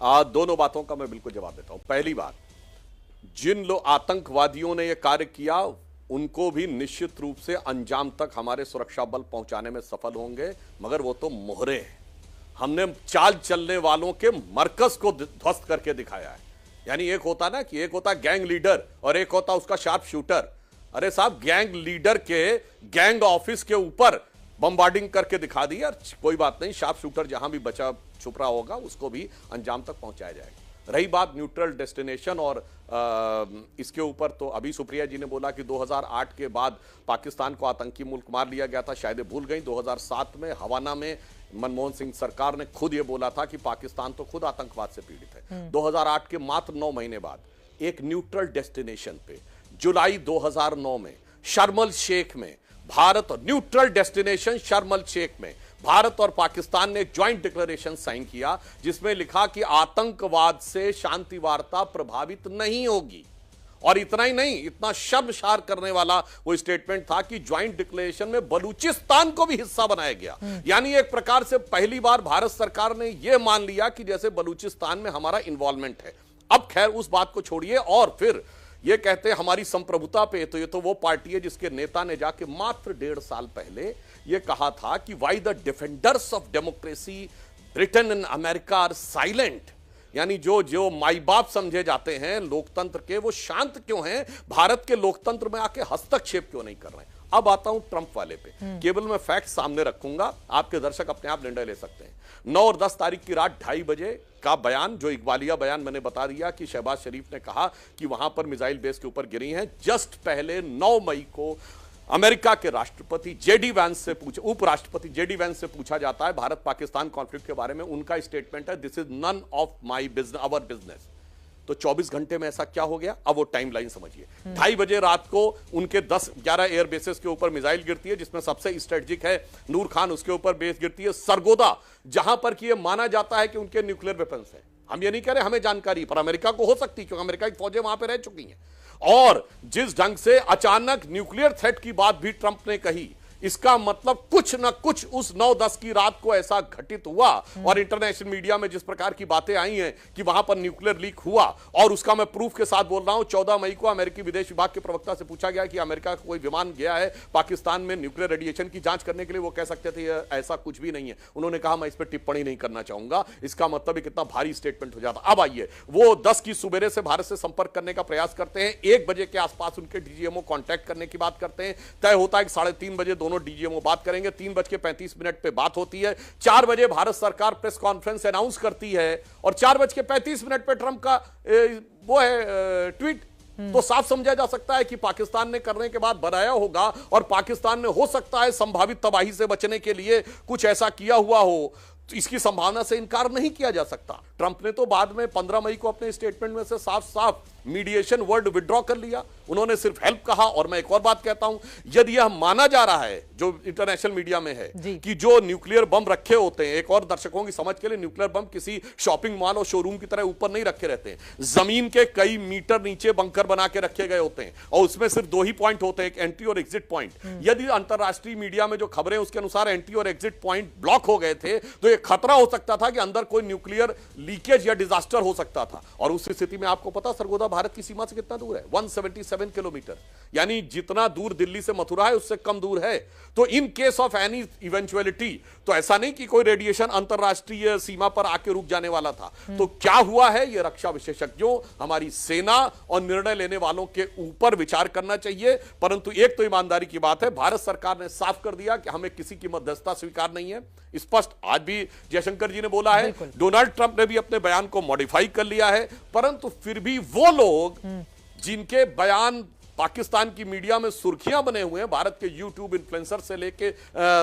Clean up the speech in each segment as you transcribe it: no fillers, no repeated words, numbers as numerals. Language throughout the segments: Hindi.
दोनों बातों का मैं बिल्कुल जवाब देता हूं। पहली बात, जिन लोग आतंकवादियों ने यह कार्य किया उनको भी निश्चित रूप से अंजाम तक हमारे सुरक्षा बल पहुंचाने में सफल होंगे, मगर वो तो मोहरे हैं। हमने चाल चलने वालों के मरकज को ध्वस्त करके दिखाया है। यानी एक होता ना कि एक होता गैंग लीडर और एक होता उसका शार्प शूटर। अरे साहब, गैंग लीडर के गैंग ऑफिस के ऊपर बम्बार्डिंग करके दिखा दी यार। कोई बात नहीं, शार्प शूटर जहां भी बचा छुप रहा होगा उसको भी अंजाम तक पहुंचाया जाएगा। रही बात न्यूट्रल डेस्टिनेशन और इसके ऊपर, तो अभी सुप्रिया जी ने बोला कि 2008 के बाद पाकिस्तान को आतंकी मुल्क मान लिया गया था, शायद भूल गई। 2007 में हवाना में मनमोहन सिंह सरकार ने खुद ये बोला था कि पाकिस्तान तो खुद आतंकवाद से पीड़ित है। 2008 के मात्र 9 महीने बाद एक न्यूट्रल डेस्टिनेशन पे जुलाई 2009 में शर्मल शेख में भारत, न्यूट्रल डेस्टिनेशन शर्मल शेख में भारत और पाकिस्तान ने एक ज्वाइंट डिक्लेरेशन साइन किया जिसमें लिखा कि आतंकवाद से शांति वार्ता प्रभावित नहीं होगी। और इतना ही नहीं, इतना शर्मसार करने वाला वो स्टेटमेंट था कि ज्वाइंट डिक्लेरेशन में बलूचिस्तान को भी हिस्सा बनाया गया। यानी एक प्रकार से पहली बार भारत सरकार ने यह मान लिया कि जैसे बलूचिस्तान में हमारा इन्वॉल्वमेंट है। अब खैर उस बात को छोड़िए और फिर ये कहते हैं हमारी संप्रभुता पे, तो ये तो वो पार्टी है जिसके नेता ने जाके मात्र 1.5 साल पहले ये कहा था कि why the defenders of democracy Britain and America are silent. यानी जो जो माई बाप समझे जाते हैं लोकतंत्र के, वो शांत क्यों हैं, भारत के लोकतंत्र में आके हस्तक्षेप क्यों नहीं कर रहे हैं। अब आता हूं ट्रंप वाले पे। केवल मैं फैक्ट सामने रखूंगा, आपके दर्शक अपने आप निर्णय ले सकते हैं। 9 और 10 तारीख की रात 2:30 बजे का बयान, जो इकबालिया बयान मैंने बता दिया कि शहबाज शरीफ ने कहा कि वहां पर मिसाइल बेस के ऊपर गिरी हैं। जस्ट पहले 9 मई को अमेरिका के राष्ट्रपति जेडी वैंस से उपराष्ट्रपति जेडी वैंस से पूछा जाता है भारत पाकिस्तान कॉन्फ्लिक्ट के बारे में। उनका स्टेटमेंट है, this is none of my business, our business. तो 24 घंटे में ऐसा क्या हो गया, अब वो टाइमलाइन समझिए। 2:30 बजे रात को उनके 10-11 एयर बेसेस के ऊपर मिसाइल गिरती है, जिसमें सबसे स्ट्रेटेजिक है नूर खान, उसके ऊपर बेस गिरती है सरगोदा, जहां पर कि ये माना जाता है कि उनके न्यूक्लियर वेपन्स हैं। हम ये नहीं कह रहे हमें जानकारी, पर अमेरिका को हो सकती है क्योंकि अमेरिका की फौजें वहां पर रह चुकी हैं। और जिस ढंग से अचानक न्यूक्लियर थ्रेट की बात भी ट्रंप ने कही, इसका मतलब कुछ ना कुछ उस 9-10 की रात को ऐसा घटित हुआ। और इंटरनेशनल मीडिया में जिस प्रकार की बातें आई हैं कि वहां पर न्यूक्लियर लीक हुआ, और उसका मैं प्रूफ के साथ बोल रहा हूं। 14 मई को अमेरिकी विदेश विभाग के प्रवक्ता से पूछा गया कि अमेरिका का कोई विमान गया है पाकिस्तान में न्यूक्लियर रेडिएशन की जांच करने के लिए, वो कह सकते थे ऐसा कुछ भी नहीं है। उन्होंने कहा मैं इस पर टिप्पणी नहीं करना चाहूंगा। इसका मतलब कितना भारी स्टेटमेंट हो जाता। अब आइए, वो 10 की सुबेरे से भारत से संपर्क करने का प्रयास करते हैं। 1 बजे के आसपास उनके डीजीएमओ कांटेक्ट करने की बात करते हैं। तय होता है कि 3:30 बजे दोनों डीजीएमओ बात करेंगे। 3:35 पे बात होती है। 4 बजे भारत सरकार प्रेस कॉन्फ्रेंस अनाउंस करती है और 4:35 पे ट्रंप का वो है ट्वीट। तो साफ समझा जा सकता है कि पाकिस्तान ने करने के बाद बनाया होगा और पाकिस्तान ने हो सकता है संभावित तबाही से बचने के लिए कुछ ऐसा किया हुआ हो। तो इसकी संभावना से इनकार नहीं किया जा सकता। ट्रंप ने तो बाद में 15 मई को अपने स्टेटमेंट में से साफ साफ मीडिएशन वर्ड विड्रॉ कर लिया। उन्होंने सिर्फ हेल्प कहा। और मैं एक और बात कहता हूं, यदि यह माना जा रहा है जो इंटरनेशनल मीडिया में है कि जो न्यूक्लियर बम रखे होते हैं, एक और दर्शकों की समझ के लिए, न्यूक्लियर बम किसी शॉपिंग मॉल और शोरूम की तरह ऊपर नहीं रखे रहते हैं, जमीन के कई मीटर नीचे बंकर बना के रखे गए होते हैं और उसमें सिर्फ 2 ही पॉइंट होते हैं, एक एंट्री और एग्जिट पॉइंट। यदि अंतरराष्ट्रीय मीडिया में जो खबरें उसके अनुसार एंट्री और एग्जिट पॉइंट ब्लॉक हो गए थे तो यह खतरा हो सकता था कि अंदर कोई न्यूक्लियर लीकेज या डिजास्टर हो सकता था। और उस स्थिति में आपको पता सरगोदा भारत की सीमा से कितना दूर है, 177 किलोमीटर, यानी जितना दूर दिल्ली से मथुरा है उससे कम दूर है। तो in case of any eventuality, तो ऐसा नहीं कि कोई रेडिएशन अंतरराष्ट्रीय सीमा पर आके रुक जाने वाला था। तो क्या हुआ है, यह रक्षा विशेषज्ञों, हमारी सेना और निर्णय लेने वालों के ऊपर विचार करना चाहिए। परंतु एक तो ईमानदारी की बात है, भारत सरकार ने साफ कर दिया कि हमें किसी की मध्यस्थता स्वीकार नहीं है। स्पष्ट आज भी जयशंकर जी ने बोला है, डोनाल्ड ट्रंप ने भी अपने बयान को मॉडिफाई कर लिया है। परंतु फिर भी वो लोग जिनके बयान पाकिस्तान की मीडिया में सुर्खियां बने हुए हैं, भारत के यूट्यूब इन्फ्लुएंसर से लेके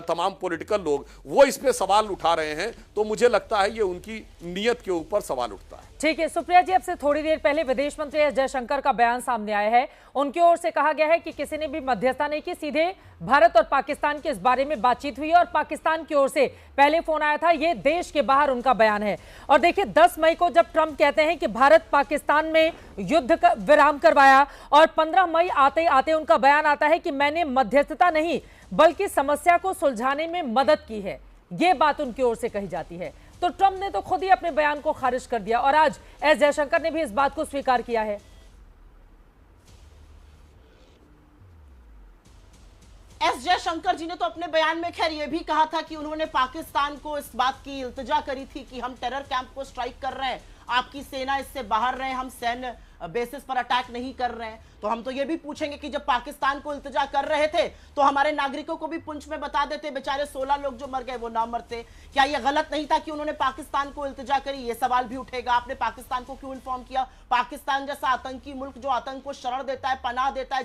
तमाम पॉलिटिकल लोग, वो इस पे सवाल उठा रहे हैं। तो मुझे लगता है ये उनकी नीयत के ऊपर सवाल उठता है। ठीक है सुप्रिया जी, अब से थोड़ी देर पहले विदेश मंत्री एस जयशंकर का बयान सामने आया है। उनकी ओर से कहा गया है कि किसी ने भी मध्यस्थता नहीं की, सीधे भारत और पाकिस्तान के इस बारे में बातचीत हुई और पाकिस्तान की ओर से पहले फोन आया था। ये देश के बाहर उनका बयान है। और देखिए 10 मई को जब ट्रंप कहते हैं कि भारत पाकिस्तान में युद्ध का विराम करवाया, और 15 मई आते आते उनका बयान आता है कि मैंने मध्यस्थता नहीं बल्कि समस्या को सुलझाने में मदद की है। ये बात उनकी ओर से कही जाती है। तो ट्रंप ने तो खुद ही अपने बयान को खारिज कर दिया और आज एस जयशंकर ने भी इस बात को स्वीकार किया है। एस जयशंकर जी ने तो अपने बयान में खैर यह भी कहा था कि उन्होंने पाकिस्तान को इस बात की इल्तिजा करी थी कि हम टेरर कैंप को स्ट्राइक कर रहे हैं, आपकी सेना इससे बाहर रहे, हम सैन्य बेसिस पर अटैक नहीं कर रहे हैं। तो हम तो ये भी पूछेंगे कि जब पाकिस्तान को इल्तिजा कर रहे थे तो हमारे नागरिकों को भी पुंछ में बता देते, बेचारे 16 लोग जो मर गए वो ना मरते। क्या यह गलत नहीं था कि उन्होंने पाकिस्तान को इल्तिजा करी? ये सवाल भी उठेगा, आपने पाकिस्तान को क्यों इन्फॉर्म किया? पाकिस्तान जैसा आतंकी मुल्क जो आतंक को शरण देता है, पनाह देता है,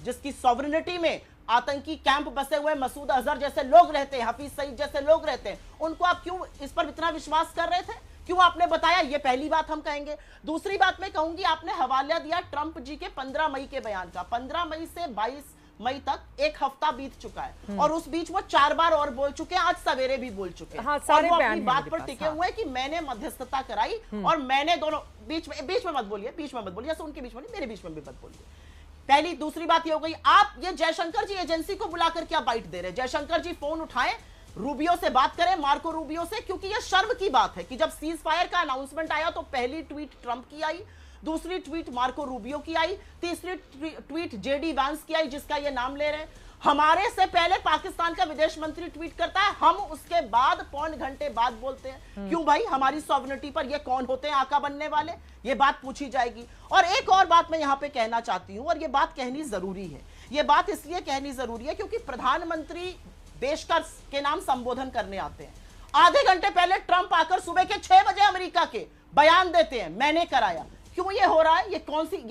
जिसकी सॉवरेनिटी में आतंकी कैंप बसे हुए मसूद अजहर जैसे लोग रहते हैं, हफीज सईद जैसे लोग रहते हैं, उनको आप क्यों इस पर इतना विश्वास कर रहे थे? क्यों आपने बताया? ये पहली बात हम कहेंगे। दूसरी बात मैं कहूंगी, आपने हवाला दिया ट्रंप जी के 15 मई के बयान का। 15 मई से 22 मई तक एक हफ्ता बीत चुका है और उस बीच वो 4 बार और बोल चुके हैं, आज सवेरे भी बोल चुके हैं। हाँ, और वो अपनी बात पर टिके हुए हैं कि मैंने मध्यस्थता कराई और मैंने दोनों बीच में मत बोलिए, जैसे उनके बीच में नहीं, मेरे बीच में भी मत बोलिए। पहली। दूसरी बात ये हो गई, आप ये जयशंकर जी एजेंसी को बुलाकर क्या बाइट दे रहे हैं? जयशंकर जी फोन उठाएं, रूबियो से बात करें, मार्को रूबियो से, क्योंकि ये शर्म की बात है कि जब सीज फायर का अनाउंसमेंट आया तो पहली ट्वीट ट्रंप की आई, दूसरी ट्वीट मार्को रूबियो की आई, तीसरी ट्वीट जेडी वांस की आई, जिसका ये नाम ले रहे हैं। हमारे से पहले पाकिस्तान का विदेश मंत्री ट्वीट करता है, हम उसके बाद पौन घंटे बाद बोलते हैं। क्यों भाई? हमारी सॉवरेनिटी पर ये कौन होते हैं आका बनने वाले? ये बात पूछी जाएगी। और एक और बात मैं यहां पे कहना चाहती हूं, और ये बात कहनी जरूरी है। ये बात इसलिए कहनी जरूरी है क्योंकि प्रधानमंत्री देश का के नाम संबोधन करने आते हैं। आधे घंटे पहले ट्रंप आकर सुबह के 6 बजे अमेरिका के बयान देते हैं, मैंने कराया। क्यों ये हो रहा है? ये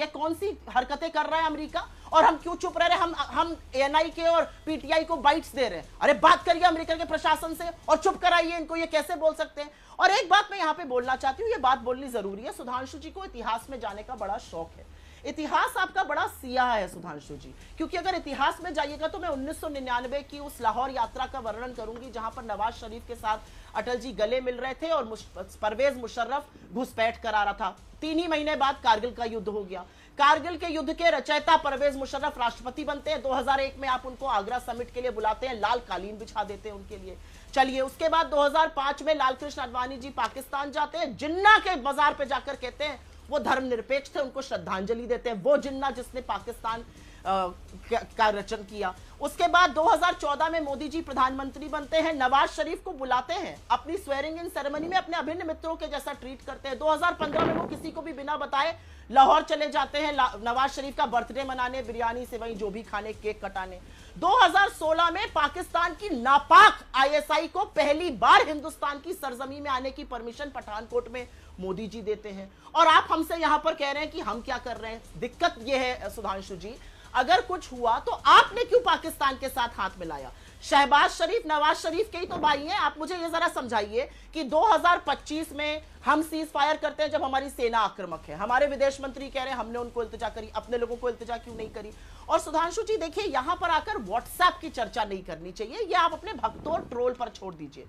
कौन सी हरकतें कर रहा है अमेरिका? और हम क्यों चुप रह रहे हैं? हम एएनआई के और पीटीआई को बाइट्स दे रहे हैं। अरे बात करिए अमेरिका के प्रशासन से और चुप कराइए इनको, ये कैसे बोल सकते हैं? और एक बात मैं यहां पे बोलना चाहती हूं, ये बात बोलनी जरूरी है। सुधांशु जी को इतिहास में जाने का बड़ा शौक है, इतिहास आपका बड़ा सियाह है सुधांशु जी, क्योंकि अगर इतिहास में जाइएगा तो मैं 1999 की उस लाहौर यात्रा का वर्णन करूंगी जहां पर नवाज शरीफ के साथ अटल जी गले मिल रहे थे और परवेज मुशर्रफ घुसपैठ करा रहा था। 3 ही महीने बाद कारगिल का युद्ध हो गया। कारगिल के युद्ध के रचयिता परवेज मुशर्रफ राष्ट्रपति बनते हैं। 2001 में आप उनको आगरा समिट के लिए बुलाते हैं, लाल कालीन बिछा देते हैं उनके लिए। चलिए, उसके बाद 2005 में लालकृष्ण आडवाणी जी पाकिस्तान जाते हैं, जिन्ना के बाजार पे जाकर कहते हैं वो धर्मनिरपेक्ष थे, उनको श्रद्धांजलि देते हैं, वो जिन्ना जिसने पाकिस्तान का रचन किया। उसके बाद 2014 में मोदी जी प्रधानमंत्री बनते हैं, नवाज शरीफ को बुलाते हैं अपनी स्वेरिंग इन सेरेमनी में, अपने अभिन्न मित्रों के जैसा ट्रीट करते हैं। 2015 में वो किसी को भी बिना बताए लाहौर चले जाते हैं नवाज शरीफ का बर्थडे मनाने, बिरयानी से वहीं जो भी खाने, केक कटाने। 2016 में पाकिस्तान की नापाक आईएसआई को पहली बार हिंदुस्तान की सरजमी में आने की परमिशन पठानकोट में मोदी जी देते हैं। और आप हमसे यहां पर कह रहे हैं कि हम क्या कर रहे हैं। दिक्कत यह है सुधांशु जी, अगर कुछ हुआ तो आपने क्यों पाकिस्तान के साथ हाथ मिलाया? शहबाज शरीफ नवाज शरीफ के ही तो भाई हैं। आप मुझे ये जरा समझाइए कि 2025 में हम सीज फायर करते हैं जब हमारी सेना आक्रामक है, हमारे विदेश मंत्री कह रहे हैं हमने उनको इल्तिजा करी, अपने लोगों को इल्तिजा क्यों नहीं करी? और सुधांशु जी देखिए, यहां पर आकर व्हाट्सएप की चर्चा नहीं करनी चाहिए, ये आप अपने भक्तों और ट्रोल पर छोड़ दीजिए।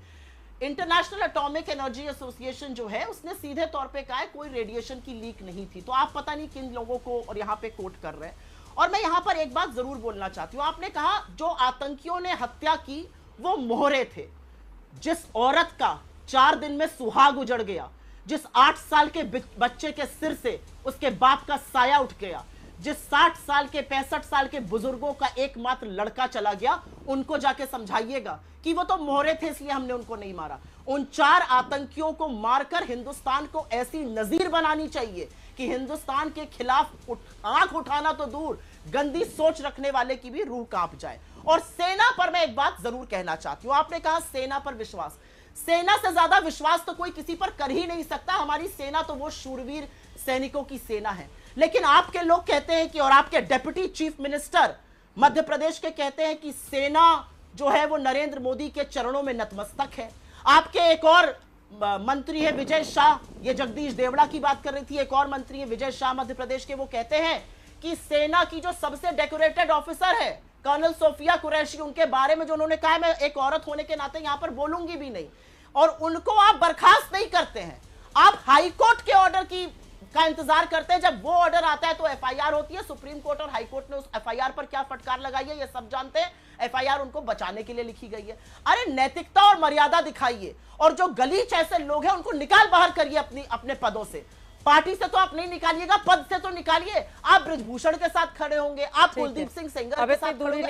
इंटरनेशनल एटॉमिक एनर्जी एसोसिएशन जो है उसने सीधे तौर पे कहा है कोई रेडिएशन की लीक नहीं थी, तो आप पता नहीं किन लोगों को और यहां पे कोट कर रहे हैं। और मैं यहां पर एक बात जरूर बोलना चाहती हूं, आपने कहा जो आतंकियों ने हत्या की वो मोहरे थे। जिस औरत का 4 दिन में सुहाग उजड़ गया, जिस 8 साल के बच्चे के सिर से उसके बाप का साया उठ गया, जिस 60 साल के 65 साल के बुजुर्गों का एकमात्र लड़का चला गया, उनको जाके समझाइएगा कि वो तो मोहरे थे इसलिए हमने उनको नहीं मारा। उन 4 आतंकियों को मारकर हिंदुस्तान को ऐसी नजीर बनानी चाहिए कि हिंदुस्तान के खिलाफ आंख उठाना तो दूर, गंदी सोच रखने वाले की भी रूह कांप जाए। और सेना पर मैं एक बात जरूर कहना चाहती हूं, आपने कहा सेना पर विश्वास, सेना से ज्यादा विश्वास तो कोई किसी पर कर ही नहीं सकता। हमारी सेना तो वो शूरवीर सैनिकों की सेना है। लेकिन आपके लोग कहते हैं कि, और आपके deputy chief minister Madhya Pradesh के कहते हैं कि सेना जो है वो नरेंद्र मोदी के चरणों में नतमस्तक है। आपके एक और मंत्री है विजय शाह, ये जगदीश देवड़ा की बात कर रही थी, एक और मंत्री है विजय शाह मध्य प्रदेश के, वो कहते हैं कि सेना की जो सबसे डेकोरेटेड ऑफिसर है कर्नल सोफिया कुरैशी, उनके बारे में जो उन्होंने कहा है, मैं एक औरत होने के नाते यहां पर बोलूंगी भी नहीं, और उनको आप बर्खास्त नहीं करते हैं। आप हाईकोर्ट के ऑर्डर का इंतजार करते हैं, जब वो ऑर्डर आता है तो एफआईआर होती है। सुप्रीम कोर्ट और हाईकोर्ट ने उस एफआईआर पर क्या फटकार लगाई है ये सब जानते हैं। एफआईआर उनको बचाने के लिए लिखी गई है। अरे नैतिकता और मर्यादा दिखाइए, और जो गलीच ऐसे लोग हैं उनको निकाल बाहर करिए अपने पदों से। पार्टी से तो आप नहीं निकालिएगा, पद से तो निकालिए। आप ब्रजभूषण के साथ खड़े होंगे, आप कुलदीप सिंह सेंगर के साथ खड़े होंगे।